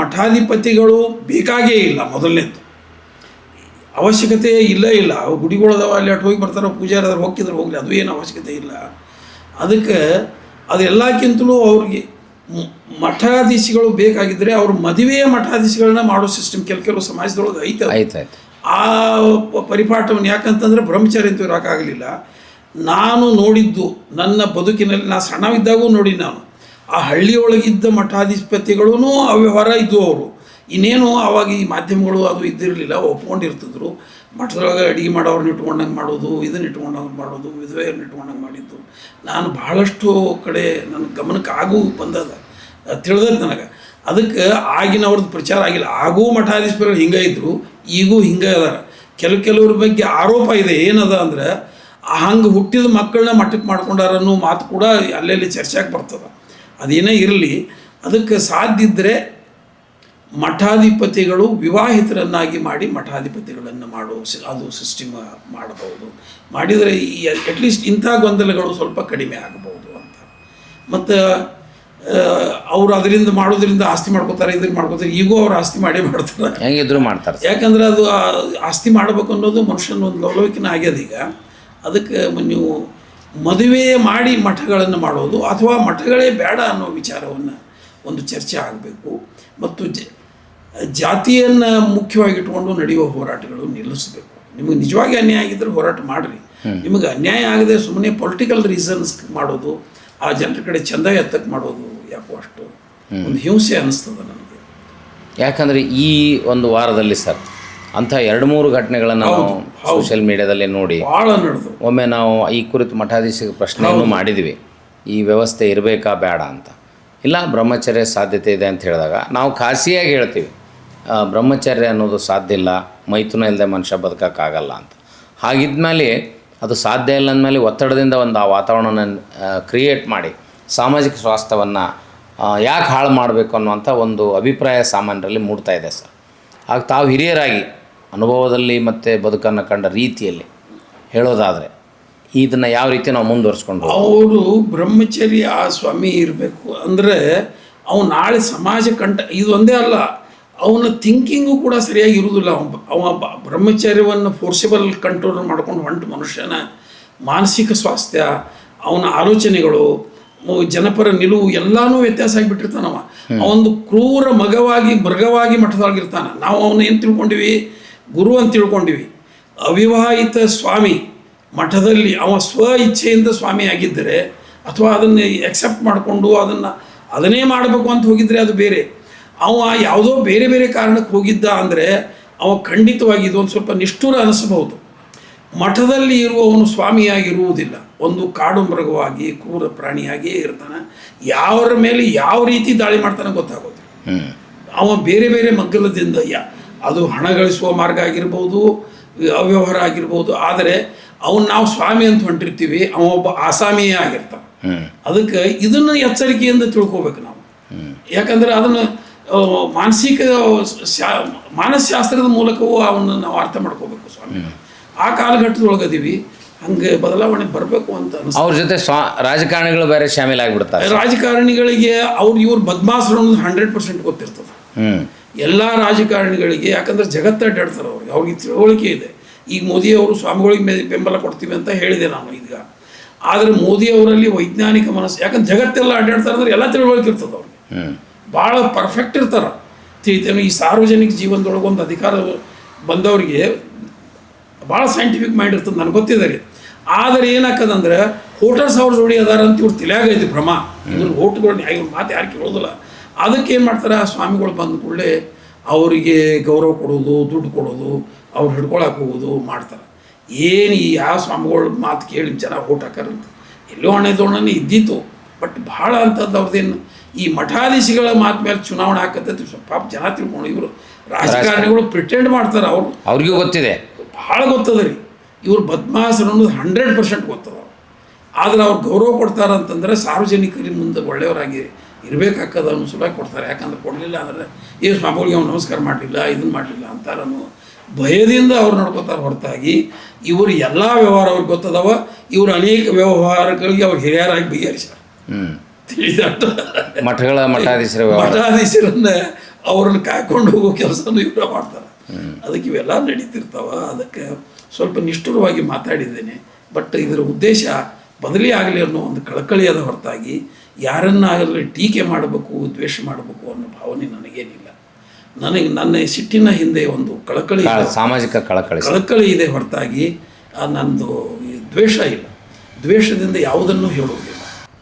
Speaker 1: ಮಠಾಧಿಪತಿಗಳು ಬೇಕಾಗೇ ಇಲ್ಲ. ಮೊದಲನೇದು ಅವಶ್ಯಕತೆ ಇಲ್ಲ. ಅವು ಗುಡಿಗಳದಾವ, ಅಲ್ಲಿ ಅಟ್ಟು ಹೋಗಿ ಬರ್ತಾರೆ, ಪೂಜಾರಿ ಅದ್ರ ಹೋಗಿದ್ರೆ ಹೋಗಲಿ, ಅದು ಏನು ಅವಶ್ಯಕತೆ ಇಲ್ಲ. ಅದಕ್ಕೆ ಅದೆಲ್ಲಕ್ಕಿಂತಲೂ ಅವ್ರಿಗೆ ಮಠಾಧೀಶಗಳು ಬೇಕಾಗಿದ್ದರೆ ಅವ್ರ ಮದುವೆಯ ಮಠಾಧೀಶಗಳನ್ನ ಮಾಡೋ ಸಿಸ್ಟಮ್ ಕೆಲವು ಸಮಾಜದೊಳಗೆ ಐತೆ. ಆ ಪರಿಪಾಠವನ್ನು ಯಾಕಂತಂದರೆ ಬ್ರಹ್ಮಚಾರಿ ಅಂತೂ ಇರೋಕ್ಕಾಗಲಿಲ್ಲ. ನಾನು ನೋಡಿದ್ದು ನನ್ನ ಬದುಕಿನಲ್ಲಿ, ನಾನು ಸಣ್ಣವಿದ್ದಾಗೂ ನೋಡಿ, ನಾನು ಆ ಹಳ್ಳಿಯೊಳಗಿದ್ದ ಮಠಾಧಿಪತಿಗಳೂ ಅವ್ಯವಹಾರ ಇದ್ದು. ಅವರು ಇನ್ನೇನು ಆವಾಗ ಈ ಮಾಧ್ಯಮಗಳು ಅದು ಇದ್ದಿರಲಿಲ್ಲ, ಒಪ್ಕೊಂಡಿರ್ತಿದ್ರು. ಮಠದೊಳಗೆ ಅಡುಗೆ ಮಾಡೋರನ್ನ ಇಟ್ಕೊಂಡಂಗೆ ಮಾಡೋದು, ಇದನ್ನ ಇಟ್ಕೊಂಡಂಗೆ ಮಾಡೋದು, ವಿಧವೆಯನ್ನ ಇಟ್ಕೊಂಡಂಗೆ ಮಾಡಿದ್ದು ನಾನು ಬಹಳಷ್ಟು ಕಡೆ ನನ್ನ ಗಮನಕ್ಕೆ ಆಗೂ ಬಂದದ, ತಿಳಿದದ್ದು ನನಗೆ. ಅದಕ್ಕೆ ಆಗಿನವ್ರದ್ದು ಪ್ರಚಾರ ಆಗಿಲ್ಲ. ಆಗೂ ಮಠಾಧೀಶರು ಹಿಂಗೆ ಇದ್ದರು, ಈಗೂ ಹಿಂಗೆ ಅದಾರ. ಕೆಲವ್ರ ಬಗ್ಗೆ ಆರೋಪ ಇದೆ. ಏನದ ಅಂದರೆ ಹಂಗೆ ಹುಟ್ಟಿದ ಮಕ್ಕಳನ್ನ ಮಠಕ್ಕೆ ಮಾಡ್ಕೊಂಡಾರನ್ನೋ ಮಾತು ಕೂಡ ಅಲ್ಲೆಲ್ಲಿ ಚರ್ಚೆಗೆ ಬರ್ತದೆ. ಅದೇನೇ ಇರಲಿ, ಅದಕ್ಕೆ ಸಾಧ್ಯ ಇದ್ದರೆ ಮಠಾಧಿಪತಿಗಳು ವಿವಾಹಿತರನ್ನಾಗಿ ಮಾಡಿ ಮಠಾಧಿಪತಿಗಳನ್ನು ಮಾಡೋ ಅದು ಸಿಸ್ಟಮ್ ಮಾಡಬಹುದು. ಮಾಡಿದರೆ ಅಟ್ಲೀಸ್ಟ್ ಇಂಥ ಗೊಂದಲಗಳು ಸ್ವಲ್ಪ ಕಡಿಮೆ ಆಗಬಹುದು ಅಂತ. ಮತ್ತು ಅವರು ಅದರಿಂದ ಮಾಡೋದ್ರಿಂದ ಆಸ್ತಿ ಮಾಡ್ಕೋತಾರೆ, ಇದನ್ನು ಮಾಡ್ಕೋತಾರೆ. ಈಗೂ ಅವ್ರು ಆಸ್ತಿ ಮಾಡೇ ಮಾಡ್ತಾರೆ,
Speaker 2: ಹೆಂಗಿದ್ರು ಮಾಡ್ತಾರೆ.
Speaker 1: ಯಾಕಂದ್ರೆ ಅದು ಆಸ್ತಿ ಮಾಡಬೇಕು ಅನ್ನೋದು ಮನುಷ್ಯನ ಒಂದು ಲವಲವಿಕೆನ ಆಗ್ಯದ ಈಗ. ಅದಕ್ಕೆ ನೀವು ಮದುವೆ ಮಾಡಿ ಮಠಗಳನ್ನು ಮಾಡೋದು ಅಥವಾ ಮಠಗಳೇ ಬೇಡ ಅನ್ನೋ ವಿಚಾರವನ್ನು ಒಂದು ಚರ್ಚೆ ಆಗಬೇಕು. ಮತ್ತು ಜಾತಿಯನ್ನು ಮುಖ್ಯವಾಗಿಟ್ಕೊಂಡು ನಡೆಯುವ ಹೋರಾಟಗಳು ನಿಲ್ಲಿಸಬೇಕು. ನಿಮಗೆ ನಿಜವಾಗಿ ಅನ್ಯಾಯ ಆಗಿದ್ದರೆ ಹೋರಾಟ ಮಾಡಿರಿ. ನಿಮಗೆ ಅನ್ಯಾಯ ಆಗದೆ ಸುಮ್ಮನೆ ಪೊಲಿಟಿಕಲ್ ರೀಸನ್ಸ್ ಮಾಡೋದು, ಆ ಜನರ ಕಡೆ ಚಂದ ಎತ್ತಕ್ಕೆ ಮಾಡೋದು ಯಾಕೋ ಅಷ್ಟು ಒಂದು ಹಿಂಸೆ ಅನ್ನಿಸ್ತದೆ ನನಗೆ.
Speaker 2: ಯಾಕಂದರೆ ಈ ಒಂದು ವಾರದಲ್ಲಿ ಸರ್ ಅಂಥ 2-3 ಘಟನೆಗಳನ್ನು ನಾವು ಸೋಷಿಯಲ್ ಮೀಡಿಯಾದಲ್ಲಿ ನೋಡಿ
Speaker 1: ಭಾಳ ನಡೆದು
Speaker 2: ಒಮ್ಮೆ ನಾವು ಈ ಕುರಿತು ಮಠಾಧೀಶರಿಗೆ ಪ್ರಶ್ನೆಯನ್ನು ಮಾಡಿದ್ವಿ, ಈ ವ್ಯವಸ್ಥೆ ಇರಬೇಕಾ ಬೇಡ ಅಂತ. ಇಲ್ಲ, ಬ್ರಹ್ಮಚರ್ಯ ಸಾಧ್ಯತೆ ಇದೆ ಅಂತ ಹೇಳಿದಾಗ ನಾವು ಖಾಸಿಯಾಗಿ ಹೇಳ್ತೀವಿ, ಬ್ರಹ್ಮಚರ್ಯ ಅನ್ನೋದು ಸಾಧ್ಯ ಇಲ್ಲ, ಮೈಥುನ ಇಲ್ಲದೆ ಮನುಷ್ಯ ಬದುಕೋಕ್ಕಾಗಲ್ಲ ಅಂತ. ಹಾಗಿದ್ಮೇಲೆ ಅದು ಸಾಧ್ಯ ಇಲ್ಲ ಅಂದಮೇಲೆ ಒತ್ತಡದಿಂದ ಒಂದು ಆ ವಾತಾವರಣನ ಕ್ರಿಯೇಟ್ ಮಾಡಿ ಸಾಮಾಜಿಕ ಸ್ವಾಸ್ಥ್ಯವನ್ನು ಯಾಕೆ ಹಾಳು ಮಾಡಬೇಕು ಅನ್ನುವಂಥ ಒಂದು ಅಭಿಪ್ರಾಯ ಸಾಮಾನ್ಯರಲ್ಲಿ ಮೂಡ್ತಾ ಇದೆ ಸರ್. ಆಗ ತಾವು ಹಿರಿಯರಾಗಿ ಅನುಭವದಲ್ಲಿ ಮತ್ತು ಬದುಕನ್ನು ಕಂಡ ರೀತಿಯಲ್ಲಿ ಹೇಳೋದಾದರೆ ಇದನ್ನು ಯಾವ ರೀತಿ ನಾವು ಮುಂದುವರಿಸ್ಕೊಂಡು
Speaker 1: ಅವರು ಬ್ರಹ್ಮಚರ್ಯ ಸ್ವಾಮಿ ಇರಬೇಕು ಅಂದರೆ ಅವನು ನಾಳೆ ಸಮಾಜ ಇದು ಒಂದೇ ಅಲ್ಲ, ಅವನ ಥಿಂಕಿಂಗು ಕೂಡ ಸರಿಯಾಗಿ ಇರುವುದಿಲ್ಲ. ಅವ ಬ್ರಹ್ಮಚರ್ಯವನ್ನು ಫೋರ್ಸಿಬಲ್ ಕಂಟ್ರೋಲ್ ಮಾಡ್ಕೊಂಡು ಹೊಂಟು ಮನುಷ್ಯನ ಮಾನಸಿಕ ಸ್ವಾಸ್ಥ್ಯ, ಅವನ ಆಲೋಚನೆಗಳು, ಜನಪರ ನಿಲುವು ಎಲ್ಲನೂ ವ್ಯತ್ಯಾಸ ಆಗಿಬಿಟ್ಟಿರ್ತಾನವ. ಅವೊಂದು ಕ್ರೂರ ಮೃಗವಾಗಿ ಮಠದೊಳಗಿರ್ತಾನೆ. ನಾವು ಅವನು ಏನು ತಿಳ್ಕೊಂಡಿವಿ, ಗುರು ಅಂತ ತಿಳ್ಕೊಂಡಿವಿ. ಅವಿವಾಹಿತ ಸ್ವಾಮಿ ಮಠದಲ್ಲಿ ಅವ ಸ್ವ ಇಚ್ಛೆಯಿಂದ ಸ್ವಾಮಿ ಆಗಿದ್ದರೆ ಅಥವಾ ಅದನ್ನು ಎಕ್ಸೆಪ್ಟ್ ಮಾಡಿಕೊಂಡು ಅದನ್ನೇ ಮಾಡಬೇಕು ಅಂತ ಹೋಗಿದ್ರೆ ಅದು ಬೇರೆ. ಅವ ಯಾವುದೋ ಬೇರೆ ಬೇರೆ ಕಾರಣಕ್ಕೆ ಹೋಗಿದ್ದ ಅಂದರೆ ಅವ ಖಂಡಿತವಾಗಿ ಇದೊಂದು ಸ್ವಲ್ಪ ನಿಷ್ಠುರ ಅನಿಸಬಹುದು. ಮಠದಲ್ಲಿ ಇರುವವನು ಸ್ವಾಮಿಯಾಗಿರುವುದಿಲ್ಲ, ಒಂದು ಕಾಡು ಮೃಗವಾಗಿ ಕ್ರೂರ ಪ್ರಾಣಿಯಾಗಿಯೇ ಇರ್ತಾನೆ. ಯಾವರ ಮೇಲೆ ಯಾವ ರೀತಿ ದಾಳಿ ಮಾಡ್ತಾನೆ ಗೊತ್ತಾಗೋದು. ಅವ ಬೇರೆ ಬೇರೆ ಮಗ್ಗಲದಿಂದ ಅದು ಹಣ ಗಳಿಸುವ ಮಾರ್ಗ ಆಗಿರ್ಬೋದು, ಅವ್ಯವಹಾರ ಆಗಿರ್ಬೋದು. ಆದರೆ ಅವನು ನಾವು ಸ್ವಾಮಿ ಅಂತ ಹೊಂಟಿರ್ತೀವಿ, ಅವ ಒಬ್ಬ ಆಸಾಮಿಯೇ ಆಗಿರ್ತಾನೆ. ಅದಕ್ಕೆ ಇದನ್ನು ಎಚ್ಚರಿಕೆಯಿಂದ ತಿಳ್ಕೊಬೇಕು ನಾವು. ಯಾಕಂದರೆ ಅದನ್ನು ಮಾನಸಶಾಸ್ತ್ರದ ಮೂಲಕವೂ ಅವನ್ನ ನಾವು ಅರ್ಥ ಮಾಡ್ಕೋಬೇಕು. ಸ್ವಾಮಿ ಆ ಕಾಲಘಟ್ಟದೊಳಗದೀವಿ, ಹಂಗೆ ಬದಲಾವಣೆ ಬರಬೇಕು ಅಂತ ಅನಿಸ್ತು.
Speaker 2: ಅವ್ರ ಜೊತೆ ರಾಜಕಾರಣಿಗಳು ಬೇರೆ ಶಾಮೀಲಾಗಿಬಿಡ್ತಾರೆ.
Speaker 1: ರಾಜಕಾರಣಿಗಳಿಗೆ ಇವ್ರು ಬದ್ಮಾಸರು ಅನ್ನೋದು 100% ಗೊತ್ತಿರ್ತದೆ ಎಲ್ಲ ರಾಜಕಾರಣಿಗಳಿಗೆ. ಯಾಕಂದ್ರೆ ಜಗತ್ತು ಅಡ್ಡಾಡ್ತಾರೆ ಅವ್ರಿಗೆ ತಿಳುವಳಿಕೆ ಇದೆ. ಈಗ ಮೋದಿಯವರು ಸ್ವಾಮಿಗಳಿಗೆ ಬೆಂಬಲ ಕೊಡ್ತೀವಿ ಅಂತ ಹೇಳಿದೆ ನಾನು ಈಗ. ಆದರೆ ಮೋದಿಯವರಲ್ಲಿ ವೈಜ್ಞಾನಿಕ ಮನಸ್ಸು, ಯಾಕಂದ್ರೆ ಜಗತ್ತೆಲ್ಲ ಅಡ್ಡಾಡ್ತಾರೆ ಅಂದ್ರೆ ಎಲ್ಲ ತಿಳುವಳಿಕೆ ಇರ್ತದೆ ಅವ್ರಿಗೆ, ಭಾಳ ಪರ್ಫೆಕ್ಟ್ ಇರ್ತಾರೆ. ತಿಳಿತೇವೆ ಈ ಸಾರ್ವಜನಿಕ ಜೀವನದೊಳಗೆ ಒಂದು ಅಧಿಕಾರ ಬಂದವರಿಗೆ ಭಾಳ ಸೈಂಟಿಫಿಕ್ ಮೈಂಡ್ ಇರ್ತದೆ, ನನಗೆ ಗೊತ್ತಿದೆ ರೀ. ಆದರೆ ಏನಾಕದಂದ್ರೆ ವೋಟರ್ಸ್ ಅವ್ರ ಜೋಡಿ ಅದಾರ ಅಂತ ಇವ್ರು ತಿಳಿಯಾಗೈತಿ ಭ್ರಮ. ಇವ್ರ ಓಟ್ಗಳನ್ನ ಇವ್ರ ಮಾತು ಯಾರು ಕೇಳೋದಿಲ್ಲ. ಅದಕ್ಕೆ ಏನು ಮಾಡ್ತಾರೆ, ಆ ಸ್ವಾಮಿಗಳು ಬಂದ ಕೂಡಲೇ ಅವರಿಗೆ ಗೌರವ ಕೊಡೋದು, ದುಡ್ಡು ಕೊಡೋದು, ಅವ್ರು ಹಿಡ್ಕೊಳಕ್ಕೆ ಹೋಗೋದು ಮಾಡ್ತಾರೆ. ಏನು ಈ ಯಾವ ಸ್ವಾಮಿಗಳ ಮಾತು ಕೇಳಿ ಜನ ಓಟ್ ಹಾಕಾರಂತ ಎಲ್ಲೋ ಹಣೆದೋಣನೇ ಇದ್ದಿತ್ತು. ಬಟ್ ಭಾಳ ಅಂಥದ್ದು ಅವ್ರದ್ದೇನು ಈ ಮಠಾಧೀಶಿಗಳ ಮಾತು ಮೇಲೆ ಚುನಾವಣೆ ಹಾಕತ್ತೈತಿ ಪಾಪ ಜನ ತಿಳ್ಕೊಂಡು. ಇವರು ರಾಜಕಾರಣಿಗಳು ಪ್ರಿಟೆಂಡ್ ಮಾಡ್ತಾರೆ,
Speaker 2: ಅವ್ರಿಗೂ ಗೊತ್ತಿದೆ,
Speaker 1: ಭಾಳ ಗೊತ್ತದ ರೀ. ಇವ್ರು ಬದ್ಮಾಸರು ಅನ್ನೋದು 100% ಗೊತ್ತದ. ಆದರೆ ಅವ್ರು ಗೌರವ ಕೊಡ್ತಾರಂತಂದ್ರೆ ಸಾರ್ವಜನಿಕರ ಮುಂದೆ ಒಳ್ಳೆಯವರಾಗಿ ಇರಬೇಕಾಗ್ತದೆ ಅನ್ನೋ ಸಲುವಾಗಿ ಕೊಡ್ತಾರೆ. ಯಾಕಂದ್ರೆ ಕೊಡಲಿಲ್ಲ ಅಂದರೆ ಸ್ವಾಮಿಗಳಿಗೆ ಅವ್ನು ನಮಸ್ಕಾರ ಮಾಡಲಿಲ್ಲ, ಇದನ್ನು ಮಾಡಲಿಲ್ಲ ಅಂತಾರನ್ನು ಭಯದಿಂದ ಅವ್ರು ನಡ್ಕೋತಾರೆ ಹೊರತಾಗಿ ಇವರು ಎಲ್ಲ ವ್ಯವಹಾರ ಅವ್ರಿಗೆ ಗೊತ್ತದವ. ಇವರು ಅನೇಕ ವ್ಯವಹಾರಗಳಿಗೆ ಅವ್ರು ಹಿರಿಯರಾಗಿ ಬಗೆಹರಿಸ್ಯಾರ. ತಿಳಿದಾಟ ಮಠಾಧೀಶರನ್ನ ಅವ್ರನ್ನ ಕಾಯ್ಕೊಂಡು ಹೋಗೋ ಕೆಲಸನೂ ಇವರ ಮಾಡ್ತಾರೆ. ಅದಕ್ಕೆ ಇವೆಲ್ಲ ನಡೀತಿರ್ತಾವ. ಅದಕ್ಕೆ ಸ್ವಲ್ಪ ನಿಷ್ಠುರವಾಗಿ ಮಾತಾಡಿದ್ದೇನೆ. ಬಟ್ ಇದರ ಉದ್ದೇಶ ಬದಲಿ ಆಗಲಿ ಅನ್ನೋ ಒಂದು ಕಳಕಳಿಯಾದ ಹೊರತಾಗಿ ಯಾರನ್ನಾಗಲಿ ಟೀಕೆ ಮಾಡಬೇಕು, ದ್ವೇಷ ಮಾಡಬೇಕು ಅನ್ನೋ ಭಾವನೆ ನನಗೇನಿಲ್ಲ. ನನ್ನ ಸಿಟ್ಟಿನ ಹಿಂದೆ ಒಂದು
Speaker 2: ಸಾಮಾಜಿಕ
Speaker 1: ಕಳಕಳಿ ಇದೆ ಹೊರತಾಗಿ ನನ್ನದು ದ್ವೇಷ ಇಲ್ಲ. ದ್ವೇಷದಿಂದ ಯಾವುದನ್ನು ಹೇಳುವುದಿಲ್ಲ.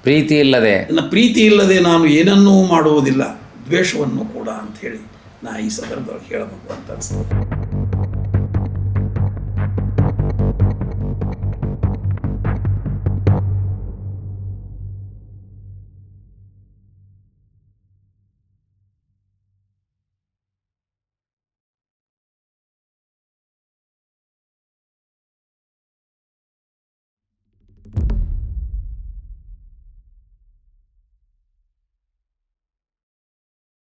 Speaker 1: ಪ್ರೀತಿ ಇಲ್ಲದೆ ನಾನು ಏನನ್ನೂ ಮಾಡುವುದಿಲ್ಲ, ದ್ವೇಷವನ್ನು ಕೂಡ ಅಂತ ಹೇಳಿ ನಾ ಈ ಸಂದರ್ಭದೊಳಗೆ ಹೇಳಬೇಕು ಅಂತ ಅನಿಸ್ತದೆ.